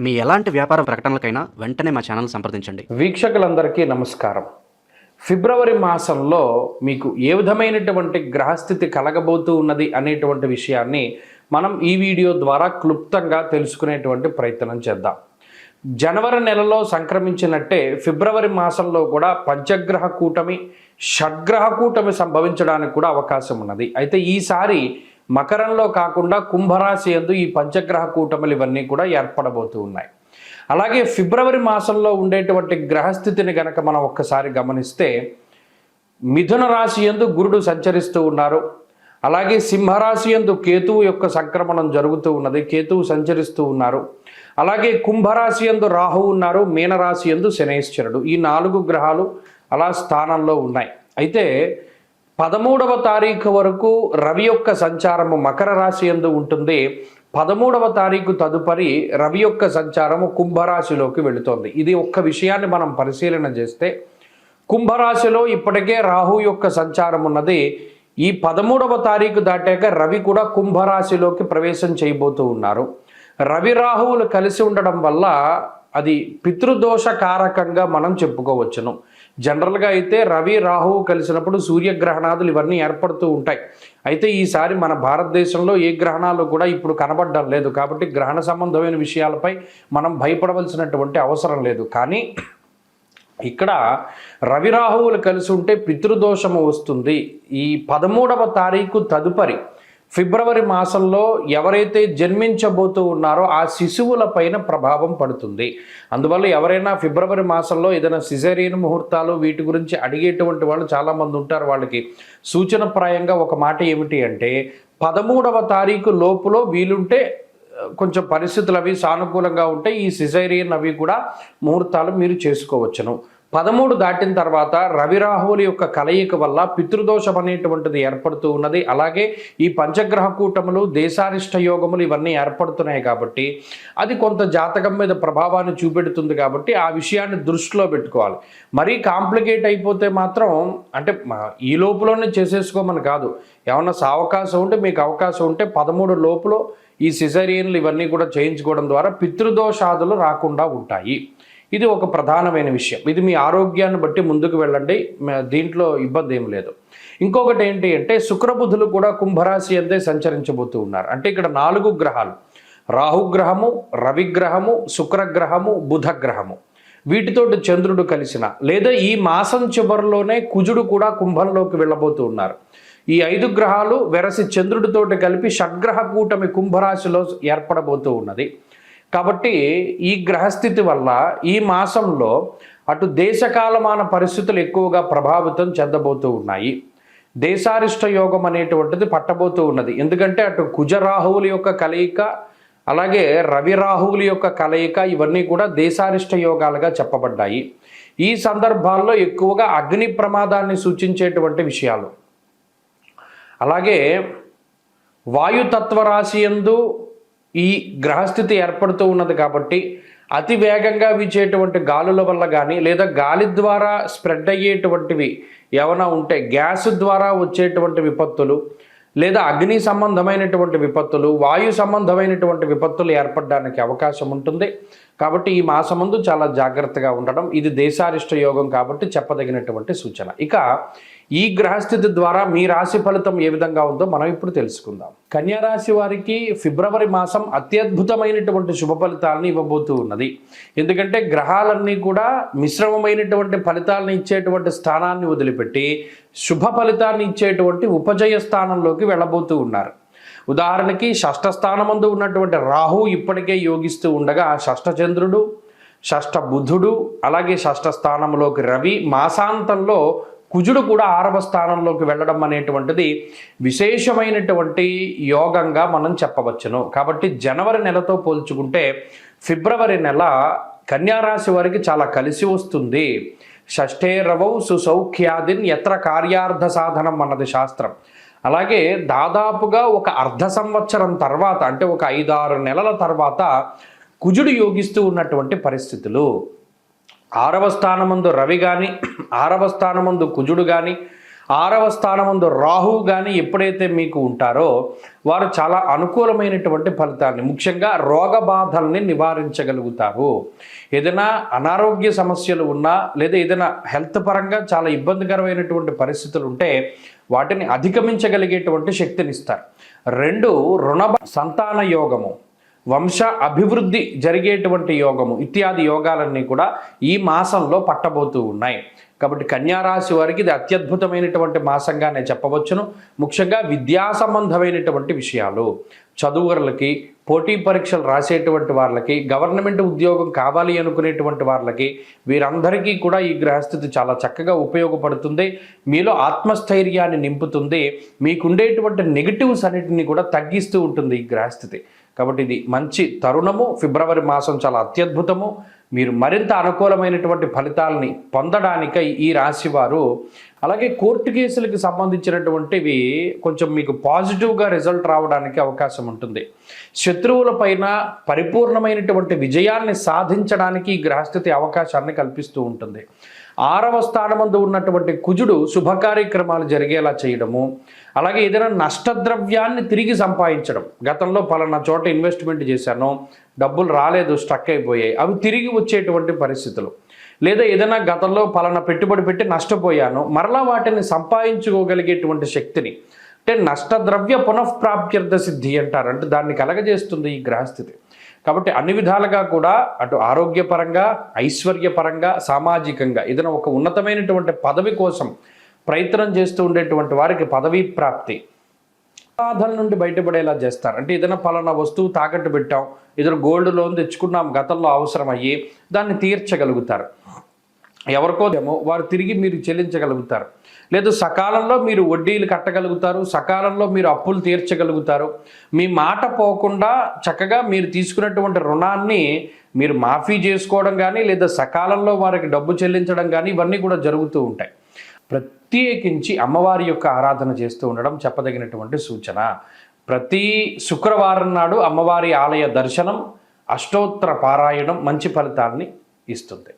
మీ ఎలాంటి వ్యాపార ప్రకటనలకైనా వెంటనే మా ఛానల్ సంప్రదించండి. వీక్షకులందరికీ నమస్కారం. ఫిబ్రవరి మాసంలో మీకు ఏ విధమైనటువంటి గ్రహస్థితి కలగబోతూ ఉన్నది అనేటువంటి విషయాన్ని మనం ఈ వీడియో ద్వారా క్లుప్తంగా తెలుసుకునేటువంటి ప్రయత్నం చేద్దాం. జనవరి నెలలో సంక్రమించినట్టే ఫిబ్రవరి మాసంలో కూడా పంచగ్రహ కూటమి, షడ్గ్రహ కూటమి సంభవించడానికి కూడా అవకాశం ఉన్నది. అయితే ఈసారి మకరంలో కాకుండా కుంభరాశి యందు ఈ పంచగ్రహ కూటములు ఇవన్నీ కూడా ఏర్పడబోతూ ఉన్నాయి. అలాగే ఫిబ్రవరి మాసంలో ఉండేటువంటి గ్రహస్థితిని గనక మనం ఒక్కసారి గమనిస్తే మిథున రాశి యందు గురుడు సంచరిస్తూ ఉన్నారు. అలాగే సింహరాశి యందు కేతువు యొక్క సంక్రమణం జరుగుతూ ఉన్నది, కేతువు సంచరిస్తూ ఉన్నారు. అలాగే కుంభరాశి యందు రాహువు ఉన్నారు, మీనరాశి యందు శనైశ్వరుడు. ఈ 4 గ్రహాలు అలా స్థానంలో ఉన్నాయి. అయితే 13వ తారీఖు వరకు రవి యొక్క సంచారము మకర రాశి యందు ఉంటుంది. 13వ తారీఖు తదుపరి రవి యొక్క సంచారము కుంభరాశిలోకి వెళుతోంది. ఇది ఒక్క విషయాన్ని మనం పరిశీలన చేస్తే కుంభరాశిలో ఇప్పటికే రాహు యొక్క సంచారం ఉన్నది. ఈ 13వ తారీఖు దాటాక రవి కూడా కుంభరాశిలోకి ప్రవేశం చేయబోతూ ఉన్నారు. రవి రాహువులు కలిసి ఉండడం వల్ల అది పితృదోష కారకంగా మనం చెప్పుకోవచ్చును. జనరల్గా అయితే రవి రాహువు కలిసినప్పుడు సూర్యగ్రహణాదులు ఇవన్నీ ఏర్పడుతూ ఉంటాయి. అయితే ఈసారి మన భారతదేశంలో ఏ గ్రహణాలు కూడా ఇప్పుడు కనబడడం లేదు. కాబట్టి గ్రహణ సంబంధమైన విషయాలపై మనం భయపడవలసినటువంటి అవసరం లేదు. కానీ ఇక్కడ రవి రాహువులు కలిసి ఉంటే పితృదోషము వస్తుంది. ఈ 13వ తారీఖు తదుపరి ఫిబ్రవరి మాసంలో ఎవరైతే జన్మించబోతూ ఉన్నారో ఆ శిశువుల పైన ప్రభావం పడుతుంది. అందువల్ల ఎవరైనా ఫిబ్రవరి మాసంలో ఏదైనా సిజేరియన్ ముహూర్తాలు వీటి గురించి అడిగేటువంటి వాళ్ళు చాలామంది ఉంటారు. వాళ్ళకి సూచనప్రాయంగా ఒక మాట ఏమిటి అంటే 13వ తారీఖు లోపులో వీలుంటే కొంచెం పరిస్థితులు అవి సానుకూలంగా ఉంటే ఈ సిజేరియన్ అవి కూడా ముహూర్తాలు మీరు చేసుకోవచ్చును. 13 దాటిన తర్వాత రవి రాహువుల యొక్క కలయిక వల్ల పితృదోషం అనేటువంటిది ఏర్పడుతూ ఉన్నది. అలాగే ఈ పంచగ్రహ కూటములు, దేశారిష్ట యోగములు ఇవన్నీ ఏర్పడుతున్నాయి కాబట్టి అది కొంత జాతకం మీద ప్రభావాన్ని చూపెడుతుంది. కాబట్టి ఆ విషయాన్ని దృష్టిలో పెట్టుకోవాలి. మరీ కాంప్లికేట్ అయిపోతే మాత్రం అంటే ఈ లోపులోనే చేసేసుకోమని కాదు. ఏమన్నా అవకాశం ఉంటే మీకు అవకాశం ఉంటే 13 లోపులో ఈ సిజేరియన్లు ఇవన్నీ కూడా చేయించుకోవడం ద్వారా పితృదోషాదులు రాకుండా ఉంటాయి. ఇది ఒక ప్రధానమైన విషయం. ఇది మీ ఆరోగ్యాన్ని బట్టి ముందుకు వెళ్ళండి, దీంట్లో ఇబ్బంది ఏం లేదు. ఇంకొకటి ఏంటి అంటే శుక్రబుధులు కూడా కుంభరాశి అంతే సంచరించబోతూ ఉన్నారు. అంటే ఇక్కడ 4 గ్రహాలు, రాహుగ్రహము, రవిగ్రహము, శుక్రగ్రహము, బుధగ్రహము, వీటితోటి చంద్రుడు కలిసిన లేదా ఈ మాసం చివరిలోనే కుజుడు కూడా కుంభంలోకి వెళ్ళబోతూ ఉన్నారు. ఈ 5 గ్రహాలు వెరసి చంద్రుడితోటి కలిపి షడ్గ్రహ కూటమి కుంభరాశిలో ఏర్పడబోతూ ఉన్నది. కాబట్టి ఈ గ్రహస్థితి వల్ల ఈ మాసంలో అటు దేశకాలమాన పరిస్థితులు ఎక్కువగా ప్రభావితం చెందబోతూ ఉన్నాయి. దేశారిష్ట యోగం అనేటువంటిది పట్టబోతూ ఉన్నది. ఎందుకంటే అటు కుజరాహువుల యొక్క కలయిక, అలాగే రవి రాహువుల యొక్క కలయిక ఇవన్నీ కూడా దేశారిష్ట యోగాలుగా చెప్పబడ్డాయి. ఈ సందర్భాల్లో ఎక్కువగా అగ్ని ప్రమాదాన్ని సూచించేటువంటి విషయాలు, అలాగే వాయుతత్వ రాశి యందు ఈ గ్రహస్థితి ఏర్పడుతూ ఉన్నది. కాబట్టి అతి వేగంగా వీచేటువంటి గాలుల వల్ల కానీ లేదా గాలి ద్వారా స్ప్రెడ్ అయ్యేటువంటివి ఏమైనా ఉంటే గ్యాస్ ద్వారా వచ్చేటువంటి విపత్తులు లేదా అగ్ని సంబంధమైనటువంటి విపత్తులు, వాయు సంబంధమైనటువంటి విపత్తులు ఏర్పడడానికి అవకాశం ఉంటుంది. కాబట్టి ఈ మాసమందు చాలా జాగ్రత్తగా ఉండడం, ఇది దేశారిష్ట యోగం కాబట్టి చెప్పదగినటువంటి సూచన. ఇక ఈ గ్రహస్థితి ద్వారా మీ రాశి ఫలితం ఏ విధంగా ఉందో మనం ఇప్పుడు తెలుసుకుందాం. కన్యా రాశి వారికి ఫిబ్రవరి మాసం అత్యద్భుతమైనటువంటి శుభ ఫలితాలను ఇవ్వబోతూ ఉన్నది. ఎందుకంటే గ్రహాలన్నీ కూడా మిశ్రమమైనటువంటి ఫలితాలను ఇచ్చేటువంటి స్థానాన్ని వదిలిపెట్టి శుభ ఫలితాన్ని ఇచ్చేటువంటి ఉపజయ స్థానంలోకి వెళ్ళబోతూ ఉన్నారు. ఉదాహరణకి షష్ఠ స్థానమందు ఉన్నటువంటి రాహు ఇప్పటికే యోగిస్తూ ఉండగా షష్ఠ చంద్రుడు, షష్ఠ బుధుడు, అలాగే షష్ఠ స్థానంలోకి రవి, మాసాంతంలో కుజుడు కూడా 6వ స్థానంలోకి వెళ్ళడం అనేటువంటిది విశేషమైనటువంటి యోగంగా మనం చెప్పవచ్చును. కాబట్టి జనవరి నెలతో పోల్చుకుంటే ఫిబ్రవరి నెల కన్యారాశి వారికి చాలా కలిసి వస్తుంది. షష్ఠే రవౌ సుసౌఖ్యాదిన్ ఎత్ర కార్యార్థ సాధనం అన్నది శాస్త్రం. అలాగే దాదాపుగా ఒక అర్ధ సంవత్సరం తర్వాత అంటే ఒక 5-6 నెలల తర్వాత కుజుడు యోగిస్తూ ఉన్నటువంటి పరిస్థితులు, 6వ స్థానమందు రవి కానీ 6వ స్థానమందు కుజుడు కానీ 6వ స్థానమందు రాహువు కానీ ఎప్పుడైతే మీకు ఉంటారో వారు చాలా అనుకూలమైనటువంటి ఫలితాన్ని, ముఖ్యంగా రోగ బాధల్ని నివారించగలుగుతారు. ఏదైనా అనారోగ్య సమస్యలు ఉన్నా లేదా ఏదైనా హెల్త్ పరంగా చాలా ఇబ్బందికరమైనటువంటి పరిస్థితులు ఉంటే వాటిని అధిగమించగలిగేటువంటి శక్తినిస్తారు. 2 సంతాన యోగము, వంశ అభివృద్ధి జరిగేటువంటి యోగము ఇత్యాది యోగాలన్నీ కూడా ఈ మాసంలో పట్టబోతూ ఉన్నాయి. కాబట్టి కన్యారాశి వారికి ఇది అత్యద్భుతమైనటువంటి మాసంగానే చెప్పవచ్చును. ముఖ్యంగా విద్యా సంబంధమైనటువంటి విషయాలు, చదువులకి, పోటీ పరీక్షలు రాసేటువంటి వాళ్ళకి, గవర్నమెంట్ ఉద్యోగం కావాలి అనుకునేటువంటి వాళ్ళకి, వీరందరికీ కూడా ఈ గ్రహస్థితి చాలా చక్కగా ఉపయోగపడుతుంది. మీలో ఆత్మస్థైర్యాన్ని నింపుతుంది. మీకుండేటువంటి నెగిటివ్స్ అన్నిటిని కూడా తగ్గిస్తూ ఉంటుంది ఈ గ్రహస్థితి. కాబట్టి ఇది మంచి తరుణము. ఫిబ్రవరి మాసం చాలా అత్యద్భుతము. మీరు మరింత అనుకూలమైనటువంటి ఫలితాలని పొందడానికై ఈ రాశి వారు, అలాగే కోర్టు కేసులకు సంబంధించినటువంటివి కొంచెం మీకు పాజిటివ్గా రిజల్ట్ రావడానికి అవకాశం ఉంటుంది. శత్రువుల పైన పరిపూర్ణమైనటువంటి విజయాన్ని సాధించడానికి ఈ గ్రహస్థితి అవకాశాన్ని కల్పిస్తూ ఉంటుంది. 6వ స్థానమందు ఉన్నటువంటి కుజుడు శుభ కార్యక్రమాలు జరిగేలా చేయడము, అలాగే ఏదైనా నష్టద్రవ్యాన్ని తిరిగి సంపాదించడం. గతంలో పలానా చోట ఇన్వెస్ట్మెంట్ చేశాను, డబ్బులు రాలేదు, స్టక్ అయిపోయాయి, అవి తిరిగి వచ్చేటువంటి పరిస్థితులు. లేదా ఏదైనా గతంలో పలానా పెట్టుబడి పెట్టి నష్టపోయాను, మరలా వాటిని సంపాదించుకోగలిగేటువంటి శక్తిని, అంటే నష్టద్రవ్య పునఃప్రాప్త్యర్థ సిద్ధి అంటారు, అంటే దాన్ని కలగజేస్తుంది ఈ గ్రహస్థితి. కాబట్టి అన్ని విధాలుగా కూడా అటు ఆరోగ్యపరంగా, ఐశ్వర్యపరంగా, సామాజికంగా ఏదైనా ఒక ఉన్నతమైనటువంటి పదవి కోసం ప్రయత్నం చేస్తూ ఉండేటువంటి వారికి పదవీ ప్రాప్తి, బాధల నుండి బయటపడేలా చేస్తారు. అంటే ఏదైనా పలానా వస్తువు తాకట్టు పెట్టాం, ఏదైనా గోల్డ్ లోన్ తెచ్చుకున్నాం, గతంలో అవసరం అయ్యి దాన్ని తీర్చగలుగుతారు. ఎవరికో ఏమో వారు తిరిగి మీరు చెల్లించగలుగుతారు. లేదు సకాలంలో మీరు వడ్డీలు కట్టగలుగుతారు, సకాలంలో మీరు అప్పులు తీర్చగలుగుతారు. మీ మాట పోకుండా చక్కగా మీరు తీసుకున్నటువంటి రుణాన్ని మీరు మాఫీ చేసుకోవడం కానీ, లేదా సకాలంలో వారికి డబ్బు చెల్లించడం కానీ, ఇవన్నీ కూడా జరుగుతూ ఉంటాయి. ప్రత్యేకించి అమ్మవారి యొక్క ఆరాధన చేస్తూ ఉండడం చెప్పదగినటువంటి సూచన. ప్రతి శుక్రవారం నాడు అమ్మవారి ఆలయ దర్శనం, అష్టోత్తర పారాయణం మంచి ఫలితాన్ని ఇస్తుంది.